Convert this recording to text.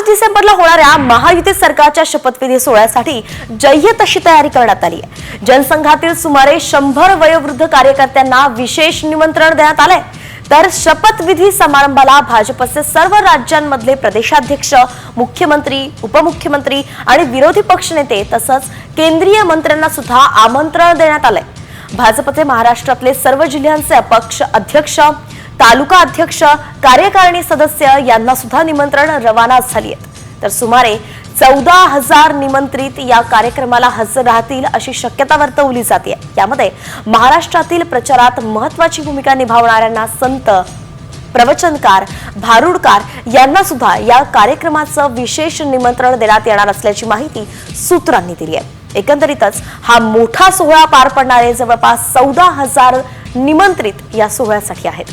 डिसेंबरला होणाऱ्या महायुती सरकारच्या शपथविधी सोहळ्यासाठी जय्यत तशी तयारी करण्यात आली आहे। जनसंघातील सुमारे 100 वयोवृद्ध कार्यकर्त्यांना विशेष निमंत्रण देण्यात आले। तर शपथविधी समारंभाला भाजपचे सर्व राज्यांमधले प्रदेशाध्यक्ष, मुख्यमंत्री, उपमुख्यमंत्री आणि विरोधी पक्षनेते तसंच केंद्रीय मंत्र्यांना सुद्धा आमंत्रण देण्यात आले। भाजपचे महाराष्ट्रातले सर्व जिल्ह्यांचे अपक्ष अध्यक्ष, तालुका अध्यक्ष, कार्यकारिणी सदस्य यांना सुद्धा निमंत्रण रवाना झाली आहेत। तर सुमारे 14,000 निमंत्रित या कार्यक्रमाला हजर राहतील अशी शक्यता वर्तवली जाते। यामध्ये महाराष्ट्रातील प्रचारात महत्त्वाची भूमिका निभावणाऱ्यांना संत, प्रवचनकार, भारुडकार यांना सुद्धा या कार्यक्रमाचं विशेष निमंत्रण देण्यात येणार असल्याची माहिती सूत्रांनी दिली आहे। एकंदरीतच हा मोठा सोहळा पार पडणारे जवळपास 14,000 निमंत्रित या सोहळ्यासाठी आहेत।